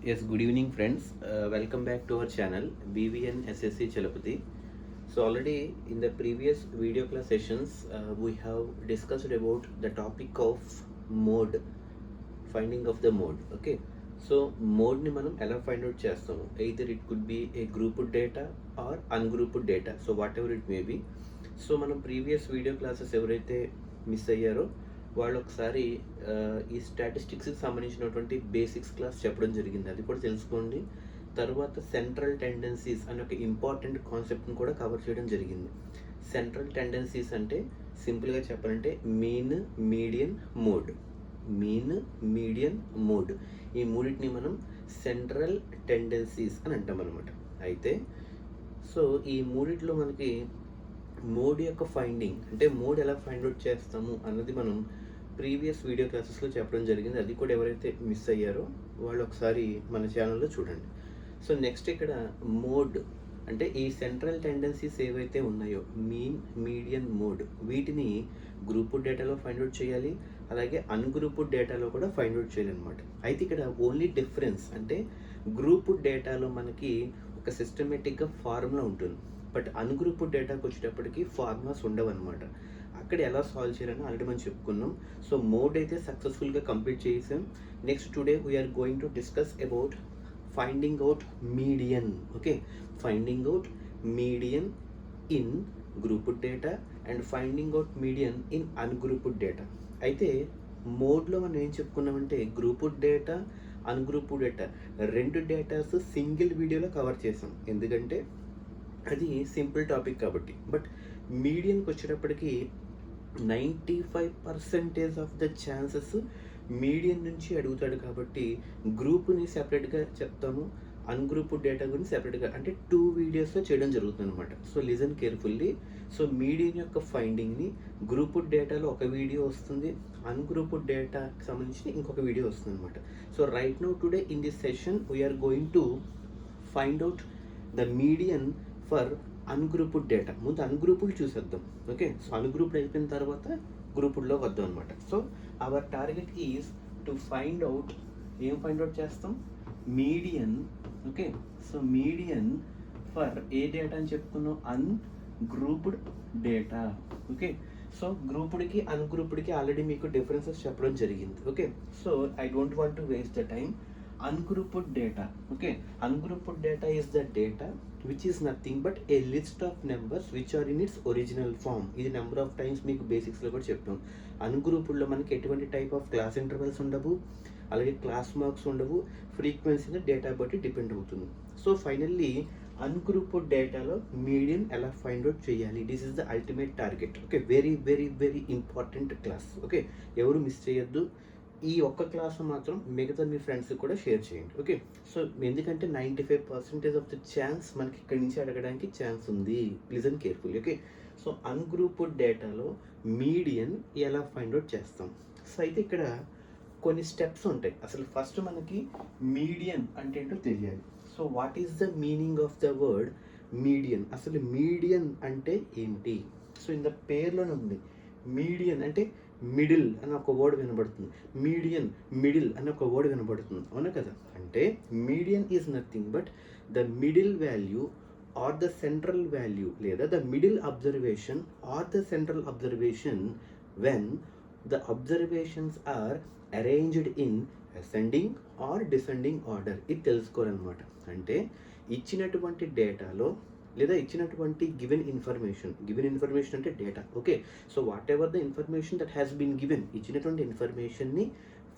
Yes, good evening, friends. Welcome back to our channel BVN SSC Chalapati. So, already in the previous video class sessions, we have discussed about the topic of mode, finding of the mode. Okay, so mode ni manam ela find out chestamu. Either it could be a grouped data or ungrouped data. So, whatever it may be. So మనం previous video classes ఎవరైతే miss అయ్యారో వాళ్ళు ఒకసారి ఈ స్టాటిస్టిక్స్కి సంబంధించినటువంటి basics class చెప్పడం జరిగింది, అది కూడా తెలుసుకోండి. తర్వాత సెంట్రల్ టెండెన్సీస్ అనే ఒక ఇంపార్టెంట్ కాన్సెప్ట్ని కూడా కవర్ చేయడం జరిగింది. సెంట్రల్ టెండెన్సీస్ అంటే సింపుల్గా చెప్పాలంటే mean, median, mode. Mean, median, mode, ఈ మూడింటిని మనం సెంట్రల్ టెండెన్సీస్ అని అంటాం అనమాట. అయితే సో ఈ మూడిట్లో మనకి మోడ్ యొక్క ఫైండింగ్ అంటే మోడ్ ఎలా ఫైండ్ అవుట్ చేస్తాము అన్నది మనం ప్రీవియస్ వీడియో క్లాసెస్లో చెప్పడం జరిగింది. అది కూడా ఎవరైతే మిస్ అయ్యారో వాళ్ళు ఒకసారి మన ఛానల్లో చూడండి. సో నెక్స్ట్ ఇక్కడ మోడ్ అంటే ఈ సెంట్రల్ టెండెన్సీస్ ఏవైతే ఉన్నాయో మీన్, మీడియన్, మోడ్, వీటిని గ్రూప్డ్ డేటాలో ఫైండ్ అవుట్ చేయాలి, అలాగే అన్గ్రూప్డ్ డేటాలో కూడా ఫైండ్ అవుట్ చేయాలి అనమాట. అయితే ఇక్కడ ఓన్లీ డిఫరెన్స్ అంటే గ్రూప్డ్ డేటాలో మనకి ఒక సిస్టమేటిక్గా ఫార్ములా ఉంటుంది, బట్ అన్గ్రూప్డ్ డేటాకి వచ్చేటప్పటికి ఫార్ములాస్ ఉండవు అనమాట. అక్కడ ఎలా సాల్వ్ చేయాలని ఆల్రెడీ మనం చెప్పుకున్నాం. సో మోడ్ అయితే సక్సెస్ఫుల్గా కంప్లీట్ చేసాం. Next today we are going to discuss about finding out median. Okay, finding out median in grouped data and finding out median in ungrouped data. అయితే మోడ్లో మనం ఏం చెప్పుకున్నామంటే గ్రూప్డ్ డేటా, అన్గ్రూప్డ్ డేటా రెండు datas single వీడియోలో cover చేసాం, ఎందుకంటే అది సింపుల్ టాపిక్ కాబట్టి. బట్ మీడియన్కి వచ్చేటప్పటికి 95% ఆఫ్ ద ఛాన్సెస్ మీడియన్ నుంచి అడుగుతాడు కాబట్టి గ్రూప్ని సెపరేట్గా చెప్తాము, అన్గ్రూప్డ్ డేటా గురించి సెపరేట్గా అంటే 2 వీడియోస్లో చేయడం జరుగుతుంది అనమాట. So listen carefully. So median యొక్క ఫైండింగ్ని గ్రూప్డ్ డేటాలో ఒక వీడియో వస్తుంది, అన్గ్రూప్డ్ డేటాకి సంబంధించి ఇంకొక వీడియో వస్తుంది అనమాట. So right now today in this session we're going to find out the median for ungrouped data. ముందు అన్గ్రూప్డ్ చూసేద్దాం. ఓకే, సో అన్గ్రూప్డ్ అయిపోయిన తర్వాత గ్రూప్డ్లో వద్దాం అనమాట. So our target is to find out, ఏం ఫైండ్ అవుట్ చేస్తాం, median. Okay, so median for a data అని చెప్పుకున్నాం, అన్గ్రూప్డ్ డేటా. ఓకే, సో గ్రూప్డ్కి అన్గ్రూప్డ్కి ఆల్రెడీ మీకు డిఫరెన్సెస్ చెప్పడం జరిగింది. Okay, so I don't want to waste the time. Ungrouped data. Okay, ungrouped data is the data which is nothing but a list of numbers which are in its original form. ఇది number of times మీకు బేసిక్స్లో కూడా చెప్పాం. అన్గ్రూప్డ్లో మనకి ఎటువంటి type of class intervals ఉండవు, అలాగే class marks ఉండవు, frequency data బట్టి డిపెండ్ అవుతుంది. సో ఫైనల్లీ అన్గ్రూప్డ్ డేటాలో మీడియన్ ఎలా ఫైండ్ అవుట్ చేయాలి, this is the ultimate target. Okay, very very very important class. Okay, ఎవరు మిస్ చేయొద్దు. ఈ ఒక్క క్లాస్ మాత్రం మిగతా మీ ఫ్రెండ్స్కి కూడా షేర్ చేయండి. ఓకే, సో ఎందుకంటే 95% ఆఫ్ ద ఛాన్స్ మనకి ఇక్కడి నుంచి అడగడానికి ఛాన్స్ ఉంది. Listen carefully. Okay, so ungrouped డేటాలో మీడియన్ ఎలా ఫైండ్ అవుట్ చేస్తాం. సో అయితే ఇక్కడ కొన్ని స్టెప్స్ ఉంటాయి. అసలు ఫస్ట్ మనకి మీడియన్ అంటే ఏంటో తెలియాలి. So what is the meaning of the word median, అసలు మీడియన్ అంటే ఏంటి. సో ఇంత పేర్లోనే ఉంది, మీడియన్ అంటే మిడిల్ అని ఒక వర్డ్ వినబడుతుంది, మీడియన్, మిడిల్ అని ఒక వర్డ్ వినబడుతుంది, అవునా కదా. అంటే median is nothing but the middle value or the central value లేదా the middle observation or the central observation when the observations are arranged in ascending or descending order. ఇది తెలుసుకోవాలన్నమాట. అంటే ఇచ్చినటువంటి డేటాలో లేదా ఇచ్చినటువంటి గివెన్ ఇన్ఫర్మేషన్ అంటే data. Okay, so whatever the information that has been given, ఇచ్చినటువంటి ఇన్ఫర్మేషన్ని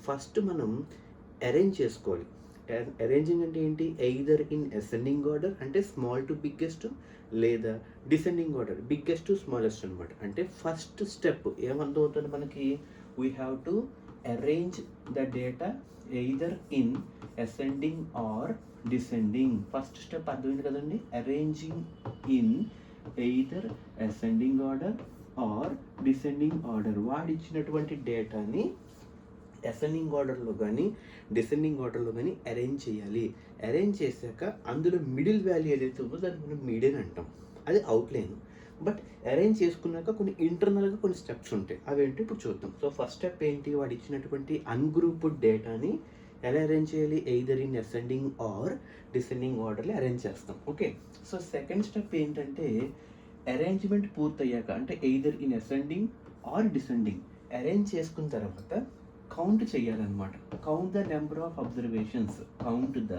ఫస్ట్ మనం అరేంజ్ చేసుకోవాలి. అరేంజింగ్ అంటే ఏంటి, ఎయిదర్ ఇన్ అసెండింగ్ ఆర్డర్ అంటే స్మాల్ టు బిగ్గెస్ట్, లేదా descending order biggest to smallest అనమాట. అంటే ఫస్ట్ స్టెప్ ఏమర్థమవుతుంది మనకి, we have to arrange the data either in ascending or descending. First step అర్థమైంది కదండి, arranging in either ascending order or descending order. వాడు ఇచ్చినటువంటి డేటాని ascending ఆర్డర్లో కానీ డిసెండింగ్ ఆర్డర్లో కానీ అరేంజ్ చేయాలి. అరేంజ్ చేశాక అందులో మిడిల్ వాల్యూ ఏదైతే ఉందో దాన్ని మనం మీడియన్ అంటాం, అది అవుట్లైన్. బట్ అరేంజ్ చేసుకున్నాక కొన్ని ఇంటర్నల్గా కొన్ని స్టెప్స్ ఉంటాయి, అవేంటి ఇప్పుడు చూద్దాం. సో ఫస్ట్ స్టెప్ ఏంటి, వాడు ఇచ్చినటువంటి అన్గ్రూప్డ్ డేటాని ఎలా అరేంజ్ చేయాలి? Either in ascending or descending ఆర్డర్లో అరేంజ్ చేస్తాం. ఓకే, సో సెకండ్ స్టెప్ ఏంటంటే అరేంజ్మెంట్ పూర్తయ్యాక, అంటే either in ascending or descending arrange చేసుకున్న తర్వాత కౌంట్ చేయాలన్నమాట. Count the number of observations. Count the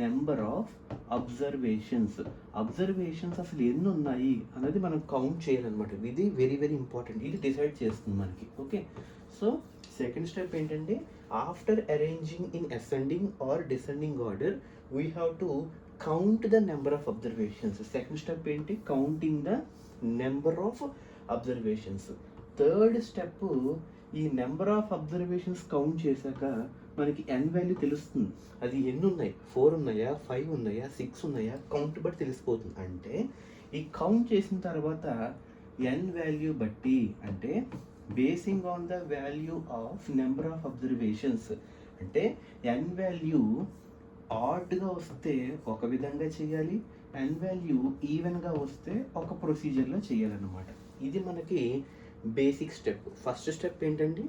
number of observations. Observations అసలు ఎన్ని ఉన్నాయి అనేది మనం కౌంట్ చేయాలన్నమాట. ఇది వెరీ వెరీ ఇంపార్టెంట్. ఇది డిసైడ్ చేస్తుంది మనకి. ఓకే, సో సెకండ్ స్టెప్ ఏంటంటే after arranging in ascending or descending order we have to count the number of observations. Second step ఏంటి? Counting the number of observations. Third step ఈ number of observations count చేశాక మనకి ఎన్ value తెలుస్తుంది. అది ఎన్ని ఉన్నాయి? 4 ఉన్నాయా, 5 ఉన్నాయా, 6 ఉన్నాయా, కౌంట్ బట్టి తెలిసిపోతుంది. అంటే ఈ కౌంట్ చేసిన తర్వాత ఎన్ వాల్యూ బట్టి, అంటే basing on the value of number of observations, అంటే ఎన్ వాల్యూ ఆడ్గా వస్తే ఒక విధంగా చేయాలి, ఎన్ వాల్యూ ఈవెన్గా వస్తే ఒక ప్రొసీజర్లో చేయాలన్నమాట. ఇది మనకి బేసిక్ స్టెప్. ఫస్ట్ స్టెప్ ఏంటంటే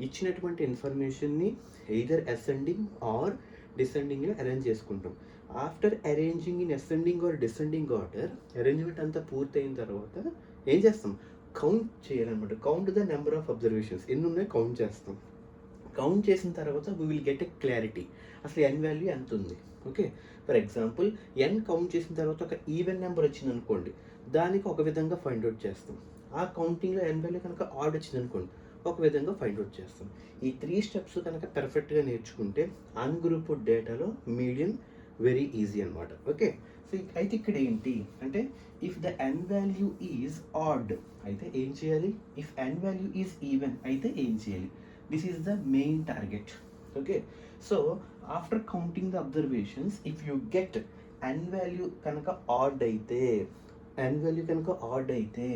ఇచ్చినటువంటి ఇన్ఫర్మేషన్ని ఎయిదర్ అసెండింగ్ ఆర్ డిసెండింగ్లో అరేంజ్ చేసుకుంటాం. After arranging in ascending or descending order arrangement అంతా పూర్తయిన తర్వాత ఏం చేస్తాం? కౌంట్ చేయాలన్నమాట. Count the number of observations. ఎన్ని ఉన్నాయో కౌంట్ చేస్తాం. కౌంట్ చేసిన తర్వాత we will get a clarity, అసలు ఎన్ వాల్యూ ఎంత ఉంది. Okay, for example N count చేసిన తర్వాత ఒక ఈవెన్ నెంబర్ వచ్చింది అనుకోండి, దానికి ఒక విధంగా ఫైండ్ అవుట్ చేస్తాం. ఆ కౌంటింగ్లో ఎన్ వాల్యూ కనుక ఆడ్ వచ్చింది అనుకోండి, ఒక విధంగా ఫైండ్ అవుట్ చేస్తాం. ఈ 3 స్టెప్స్ కనుక పర్ఫెక్ట్గా నేర్చుకుంటే అన్గ్రూప్డ్ డేటాలో మీడియన్ వెరీ ఈజీ అనమాట. ఓకే, సో అయితే ఇక్కడ ఏంటి అంటే if the N value is odd అయితే ఏం చేయాలి? If N value is even అయితే ఏం చేయాలి? This is the main target. Okay, so after counting the observations if you get N value కనుక ఆడ్ అయితే, ఎన్ వాల్యూ కనుక ఆడ్ అయితే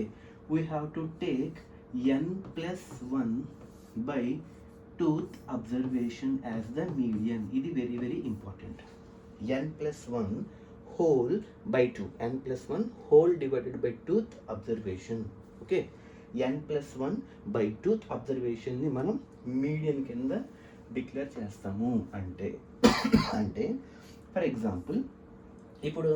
we have to take n plus 1 by tooth observation as the median. ఇది very very important. n plus 1 whole by 2. n plus 1 whole divided by tooth observation. Okay, n plus 1 by tooth observation ని మనం median కింద declare చేస్తాము. అంటే for example ఇప్పుడు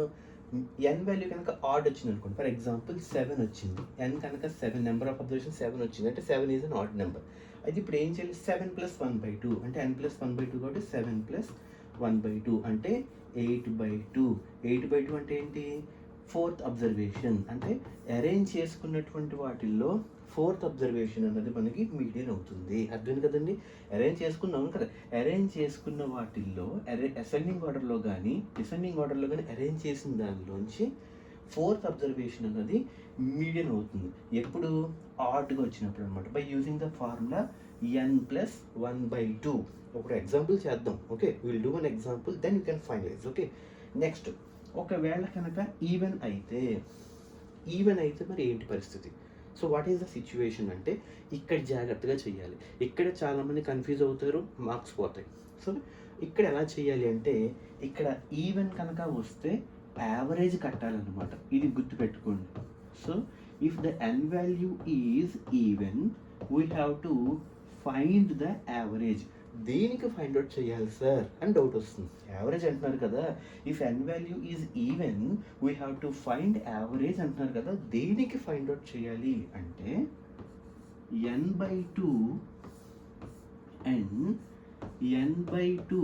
ఎన్ value కనుక add వచ్చింది అనుకోండి, ఫర్ ఎగ్జాంపుల్ 7 వచ్చింది. ఎన్ కనుక 7 నెంబర్ ఆఫ్ అబ్జర్వేషన్ 7 వచ్చింది అంటే 7 ఈజ్ అన్ ఆడ్ నెంబర్. అయితే ఇప్పుడు ఏం చేయాలి? 7 + 1/2 అంటే n + 1/2 కాబట్టి 7 + 1/2 అంటే 8/2. 8/2 అంటే ఏంటి? 4th observation. అంటే అరేంజ్ చేసుకున్నటువంటి వాటిల్లో 4th అబ్జర్వేషన్ అన్నది మనకి మీడియన్ అవుతుంది. అర్థం కదండి? అరేంజ్ చేసుకున్నాం కదా, అరేంజ్ చేసుకున్న వాటిల్లో అసెండింగ్ ఆర్డర్లో కానీ డిసెండింగ్ ఆర్డర్లో కానీ అరేంజ్ చేసిన దానిలోంచి 4th అబ్జర్వేషన్ అన్నది మీడియన్ అవుతుంది. ఎప్పుడు? ఆడ్గా వచ్చినప్పుడు అనమాట. By using the formula n + 1/2. ఒక ఎగ్జాంపుల్ చేద్దాం. Okay, will do one example then you can finalize. Okay, next ఒకవేళ కనుక ఈవెన్ అయితే మరి ఏంటి పరిస్థితి? So what is the situation అంటే ఇక్కడ జాగ్రత్తగా చేయాలి. ఇక్కడ చాలామంది కన్ఫ్యూజ్ అవుతారు, మార్క్స్ పోతాయి. సో ఇక్కడ ఎలా చేయాలి అంటే ఇక్కడ ఈవెన్ కనుక వస్తే యావరేజ్ కట్టాలన్నమాట. ఇది గుర్తుపెట్టుకోండి. So if the N value is even we have to find the average. దేనికి ఫైండ్ అవుట్ చేయాలి సార్ అని డౌట్ వస్తుంది. యావరేజ్ అంటున్నారు కదా, if N value is even we have to find average అంటున్నారు కదా, దేనికి ఫైండ్ అవుట్ చేయాలి అంటే n/2 అండ్ n/2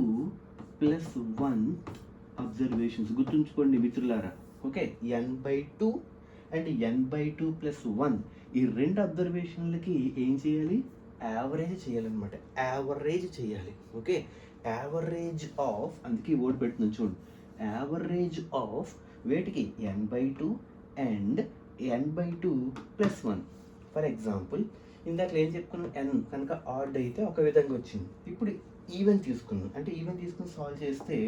+ 1 అబ్జర్వేషన్స్. గుర్తుంచుకోండి మిత్రులారా. ఓకే, n/2 అండ్ n/2 + 1 ఈ 2 అబ్జర్వేషన్లకి ఏం చేయాలి? యావరేజ్ చేయాలన్నమాట. యావరేజ్ చేయాలి. ఓకే, యావరేజ్ ఆఫ్, అందుకే వర్డ్ పెడుతుంది చూడండి, యావరేజ్ ఆఫ్ వేటికి? n/2 and n/2 + 1. For example ఇందాక ఏం చెప్పుకున్నాం? n కనుక ఆడ్ అయితే ఒక విధంగా వచ్చింది. ఇప్పుడు ఈవెన్ తీసుకుందాం. అంటే ఈవెన్ తీసుకుని సాల్వ్ చేస్తే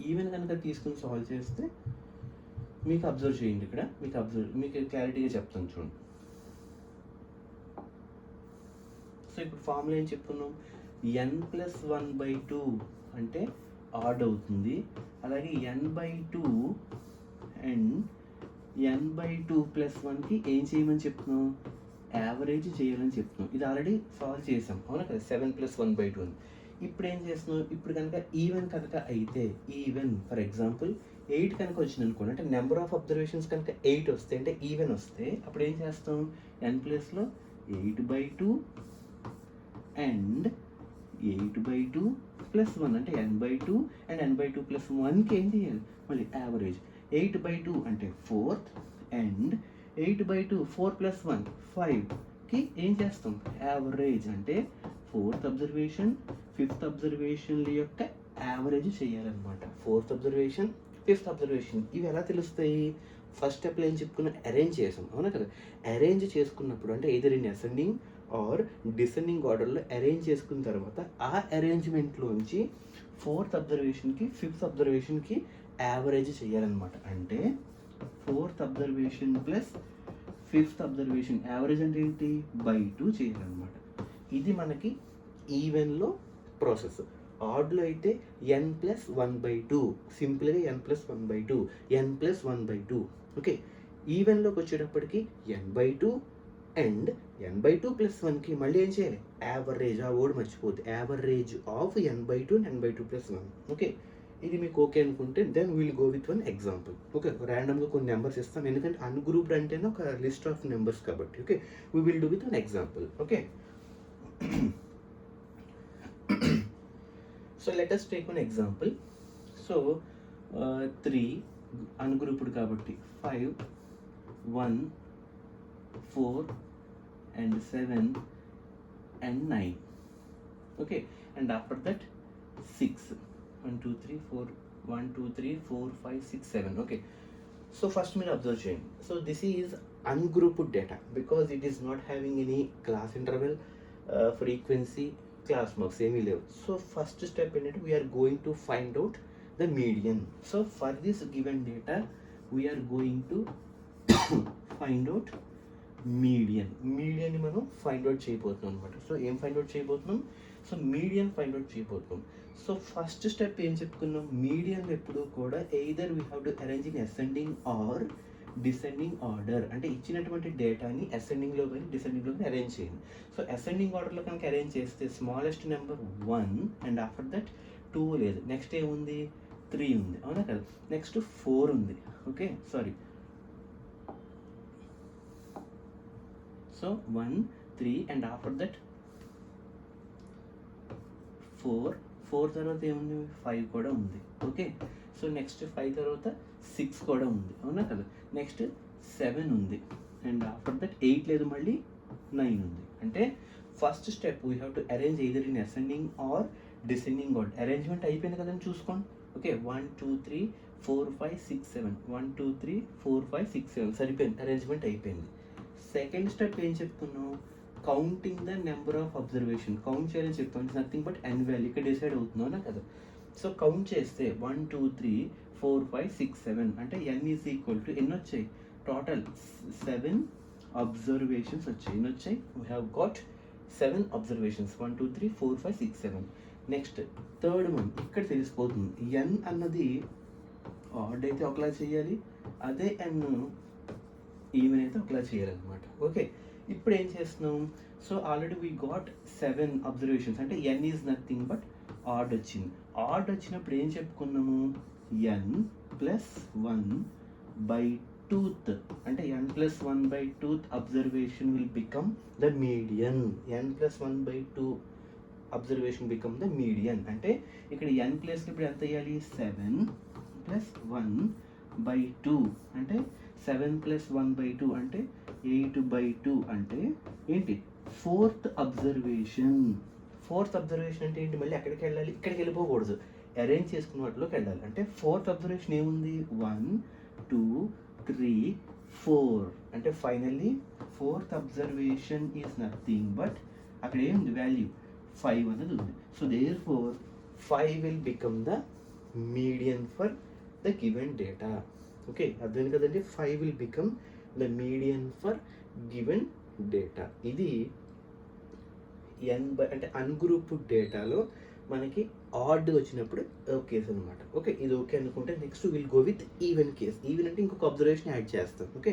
ఈవెన్ కనుక తీసుకుని సాల్వ్ చేస్తే మీకు అబ్జర్వ్ చేయండి. ఇక్కడ మీకు క్లారిటీగా చెప్తాను చూడండి. సో ఇప్పుడు ఫార్ములా ఏం చెప్పుకున్నాం? n + 1/2 అంటే ఆడ్ అవుతుంది. అలాగే n/2 అండ్ n/2 + 1కి ఏం చేయమని చెప్తున్నాం? యావరేజ్ చేయాలని చెప్తున్నాం. ఇది ఆల్రెడీ సాల్వ్ చేసాం, అవునా కదా? 7 + 1/2 అని. ఇప్పుడు ఏం చేస్తున్నాం, ఇప్పుడు కనుక ఈవెన్ కనుక అయితే, ఈవెన్ ఫర్ ఎగ్జాంపుల్ 8 కనుక వచ్చింది అనుకోండి, అంటే నెంబర్ ఆఫ్ అబ్జర్వేషన్స్ కనుక 8 వస్తే, అంటే ఈవెన్ వస్తే, అప్పుడు ఏం చేస్తాం, n ప్లేస్లో 8/2 అండ్ 8/2 + 1 అంటే n/2 అండ్ n/2 + 1కి ఏం చేయాలి, మళ్ళీ యావరేజ్. 8/2 అంటే 4th అండ్ 8/2 4 + 1 5కి ఏం చేస్తాం, యావరేజ్. అంటే 4th అబ్జర్వేషన్ 5th అబ్జర్వేషన్ల యొక్క యావరేజ్ చేయాలన్నమాట. 4th అబ్జర్వేషన్ 5th అబ్జర్వేషన్ ఇవి ఎలా తెలుస్తాయి, ఫస్ట్ స్టెప్లో ఏం చెప్పుకున్నా, అరేంజ్ చేసాం, అవునా కదా? అరేంజ్ చేసుకున్నప్పుడు అంటే either in ascending or descending ఆర్డర్లో అరేంజ్ చేసుకున్న తర్వాత ఆ అరేంజ్మెంట్లోంచి 4th అబ్జర్వేషన్కి 5th అబ్జర్వేషన్కి యావరేజ్ చేయాలన్నమాట. అంటే 4th observation plus 5th observation average అంటే ఏంటి, /2 చేయాలన్నమాట. ఇది మనకి ఈవెన్లో ప్రాసెస్. ఆడ్లో అయితే n + 1/2, సింపుల్గా n + 1/2, n + 1/2. ఓకే, ఈవెన్లోకి వచ్చేటప్పటికి n/2 అండ్ n/2 + 1కి మళ్ళీ ఏం చేయాలి, యావరేజ్. ఆ వర్డ్ మర్చిపోద్ది, average of n/2 and n/2 + 1. Okay, ఇది మీకు ఓకే అనుకుంటే then will go with one example. Okay, ర్యాండమ్గా కొన్ని నెంబర్స్ ఇస్తాం, ఎందుకంటే అన్గ్రూప్డ్ అంటేనే ఒక లిస్ట్ ఆఫ్ నెంబర్స్ కాబట్టి. Okay, we will do with one example. Okay, so let us take one example. So 3 ungrouped కాబట్టి 5 1 4 and 7 and 9. Okay, and after that 6 1 2 3 4 1 2 3 4 5 6 7. Okay, so first మీరు observe చేయండి. So this is ungrouped data because it is not having any class interval, frequency, class marks ఏమీ లేవు. So first step ఏంటంటే we're going to find out the median. So for this given data we're going to find out మీడియన్ని మనం find out చేయబోతున్నాం అనమాట. So ఏం find out చేయబోతున్నాం, so median find out చేయబోతున్నాం. సో ఫస్ట్ స్టెప్ ఏం చెప్పుకున్నాం, మీడియన్ ఎప్పుడు కూడా either we have to arrange in ascending or descending order. అంటే ఇచ్చినటువంటి డేటాని అసెండింగ్లో కానీ డిసెండింగ్లో కానీ అరేంజ్ చేయండి. సో అసెండింగ్ ఆర్డర్లో కనుక అరేంజ్ చేస్తే smallest number 1 and after that 2 లేదు, నెక్స్ట్ ఏముంది 3 ఉంది, అవునా కదా? నెక్స్ట్ 4 ఉంది. Okay, sorry, so 1 3 and after that 4 తర్వాత ఏముంది 5 కూడా ఉంది. ఓకే, సో నెక్స్ట్ 5 తర్వాత 6 కూడా ఉంది, అవునా కదా? నెక్స్ట్ 7 ఉంది అండ్ ఆఫ్టర్ దట్ 8 లేదు, మళ్ళీ 9 ఉంది. అంటే first step we have to arrange either in ascending or descending order. Arrangement అయిపోయింది కదండి, చూసుకోండి. ఓకే, 1 2 3 4 5 6 7 1 2 3 4 5 6 7 సరిపోయింది, అరేంజ్మెంట్ అయిపోయింది. సెకండ్ స్టెప్ ఏం చెప్తున్నావు, counting the number of observation. Count చేయాలని చెప్తాం, it's nothing but n value ఇక్కడ డిసైడ్ అవుతుందా కదా? సో కౌంట్ చేస్తే 1 2 3 4 5 6 7 అంటే n ఈజ్ ఈక్వల్ టు ఎన్ని వచ్చాయి, టోటల్ 7 అబ్జర్వేషన్స్ వచ్చాయి. ఎన్ని వచ్చాయి, we have got 7 observations, 1 2 3 4 5 6 7. Next third one ఇక్కడ తెలిసిపోతుంది, n అన్నది ఆడ్ అయితే ఒకలా చేయాలి, అదే n ఈవెన్ అయితే ఒకలా చేయాలన్నమాట. ఓకే, ఇప్పుడు ఏం చేస్తున్నాం, so already we got 7 observations, అంటే n is nothing but odd వచ్చింది. ఆడ్ వచ్చినప్పుడు ఏం చెప్పుకున్నాము, n + 1/2th అంటే n + 1/2th observation will become the median. n + 1/2 observation become the median. అంటే ఇక్కడ n ప్లేస్కి ఇప్పుడు ఎంత అయ్యాలి, 7 + 1/2 అంటే 7 + 1/2 అంటే 8/2 అంటే ఏంటి, 4th అబ్జర్వేషన్. 4th అబ్జర్వేషన్ అంటే ఏంటి, మళ్ళీ ఎక్కడికి వెళ్ళాలి, ఇక్కడికి వెళ్ళిపోకూడదు, అరేంజ్ చేసుకున్న వాటిలోకి వెళ్ళాలి. అంటే 4th అబ్జర్వేషన్ ఏముంది, 1 2 3 4 అంటే finally 4th observation is nothing but అక్కడ ఏముంది, వాల్యూ 5 అనేది ఉంది. So therefore 5 will become the median for the given data. Okay, అర్థం కదండి, 5 will become the median for given data. ఇది అంటే అన్గ్రూప్డ్ డేటాలో మనకి ఆడ్ వచ్చినప్పుడు కేసు అనమాట. ఓకే, ఇది ఓకే అనుకుంటే next will go with even case. Even అంటే ఇంకొక అబ్జర్వేషన్ యాడ్ చేస్తాం. ఓకే,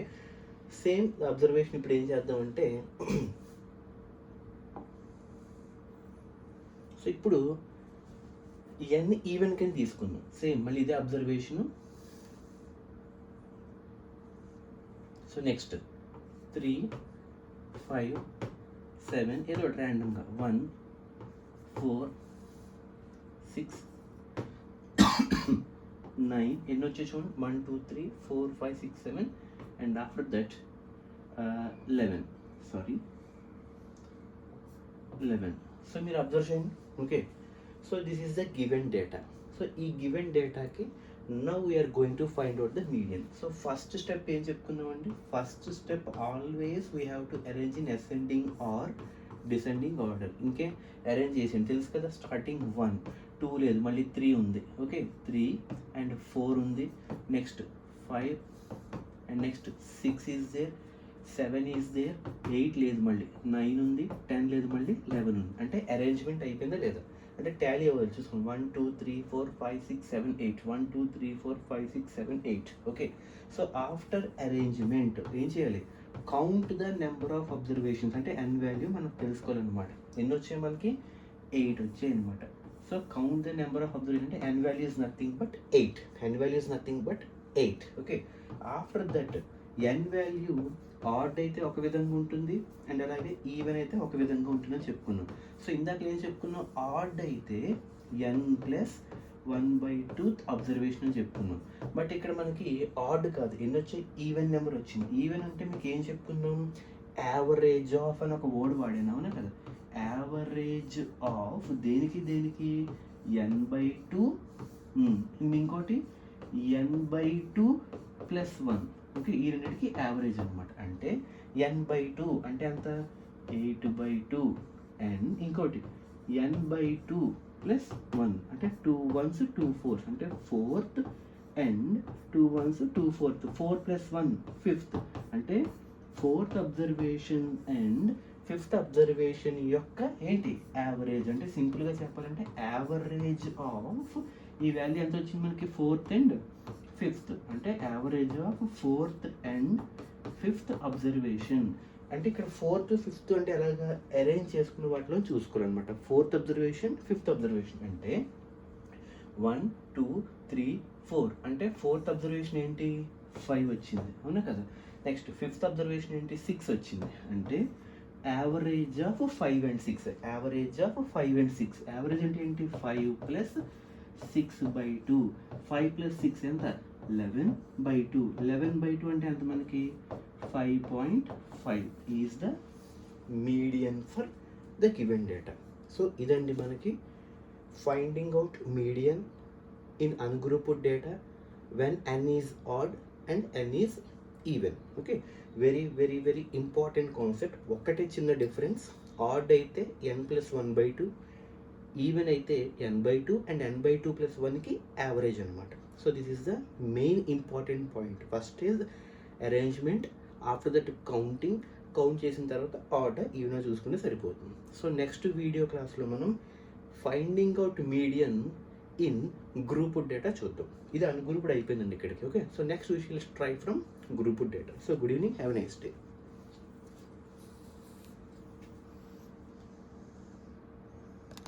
సేమ్ అబ్జర్వేషన్ ఇప్పుడు ఏం చేద్దామంటే సో ఇప్పుడు ఇవన్నీ ఈవెన్ కింద తీసుకుందాం. సేమ్ మళ్ళీ ఇదే అబ్జర్వేషను. సో నెక్స్ట్ 3, 5, 7 ఏదో ఒకటి ర్యాండమ్గా 1, 4, 6, 9 ఎన్ని వచ్చే చూడండి. 1, 2, 3, 4, 5, 6, 7 and after that 11. Sorry 11. So మీరు అబ్జర్వ్ చేయండి. Okay, so this is the given data. So ఈ గివెన్ డేటాకి now we're going to find out the median. So first step ఏం చెప్పుకుందామండి? First step always we have to arrange in ascending or descending order. ఇంకే arrange చేసింది తెలుసు కదా. Starting 1, 2 లేదు, మళ్ళీ 3 ఉంది. ఓకే, 3 అండ్ 4 ఉంది. Next 5 and next 6 is there, 7 is there, 8 లేదు, మళ్ళీ 9 ఉంది, 10 లేదు, మళ్ళీ 11 ఉంది. అంటే అరేంజ్మెంట్ అయిపోయిందా లేదా అంటే టాలీ అవ్వాలి. చూసుకోండి 1, 2, 3, 4, 5, 6, 7, 8 1, 2, 3, 4, 5, 6, 7, 8. ఓకే, సో ఆఫ్టర్ అరేంజ్మెంట్ ఏం చేయాలి? Count the number of observations. అంటే ఎన్ వాల్యూ మనకు తెలుసుకోవాలన్నమాట. ఎన్ని వచ్చాయి మనకి? 8 వచ్చాయి అనమాట. So count the number of observation అంటే n value is nothing but 8. N value is nothing but 8. Okay, after that n value odd అయితే ఒక విధంగా ఉంటుంది అండ్ అలాగే ఈవెన్ అయితే ఒక విధంగా ఉంటుందని చెప్పుకున్నాం. సో ఇందాక ఏం చెప్పుకున్నాం? ఆడ్ అయితే n+1/2 అబ్జర్వేషన్ అని చెప్పుకున్నాం. బట్ ఇక్కడ మనకి ఆడ్ కాదు, ఎన్ని వచ్చాయి? ఈవెన్ నెంబర్ వచ్చింది. ఈవెన్ అంటే మీకు ఏం చెప్పుకున్నాం? యావరేజ్ ఆఫ్ అని ఒక వర్డ్ వాడాను, అవునా కదా? యావరేజ్ ఆఫ్ దేనికి దేనికి? n/2 ఇంకోటి n/2 + 1. ఓకే, ఈ రెండింటికి యావరేజ్ అనమాట. అంటే n/2 అంటే అంత 8/2 అండ్ ఇంకోటి n/2 + 1 అంటే 2 1s 2 4s అంటే 4th and 2 1s 2 4th 4 + 1 5th అంటే 4th observation and 5th observation యొక్క ఏంటి? యావరేజ్. అంటే సింపుల్గా చెప్పాలంటే యావరేజ్ ఆఫ్ ఈ వాల్యూ ఎంత వచ్చింది మనకి? 4th అండ్ 5th అంటే average of 4th and 5th observation. అంటే ఇక్కడ 4th 5th అంటే ఎలాగా అరేంజ్ చేసుకున్న వాటిలో చూసుకోవాలన్నమాట. 4th అబ్జర్వేషన్ 5th అబ్జర్వేషన్ అంటే 1 2 3 4 అంటే 4th అబ్జర్వేషన్ ఏంటి? 5 వచ్చింది, అవునా కదా? నెక్స్ట్ 5th అబ్జర్వేషన్ ఏంటి? 6 వచ్చింది. అంటే average of 5 and 6. Average of 5 and 6. Average అంటే ఏంటి? 5 + 6/2. 5 + 6 ఎంత? 11/2. 11/2 అంటే ఎంత మనకి? 5.5 is the median for the given data. So ఇదండి మనకి finding out median in ungrouped data when n is odd and n is even. Okay, very very very important concept. ఒక్కటే చిన్న డిఫరెన్స్, ఆడ్ అయితే n+1/2, ఈవెన్ అయితే n/2 and n/2 + 1కి average అనమాట. So this is the main important point. First is arrangement, after that counting. Count చేసిన తర్వాత order even చూసుకుంటే సరిపోతుంది. సో నెక్స్ట్ వీడియో క్లాస్లో మనం finding out median in grouped data చూద్దాం. ఇది అన్గ్రూప్డ్ అయిపోయిందండి ఇక్కడికి. Okay, so next we షిల్ try from grouped data. So good evening, have a nice day.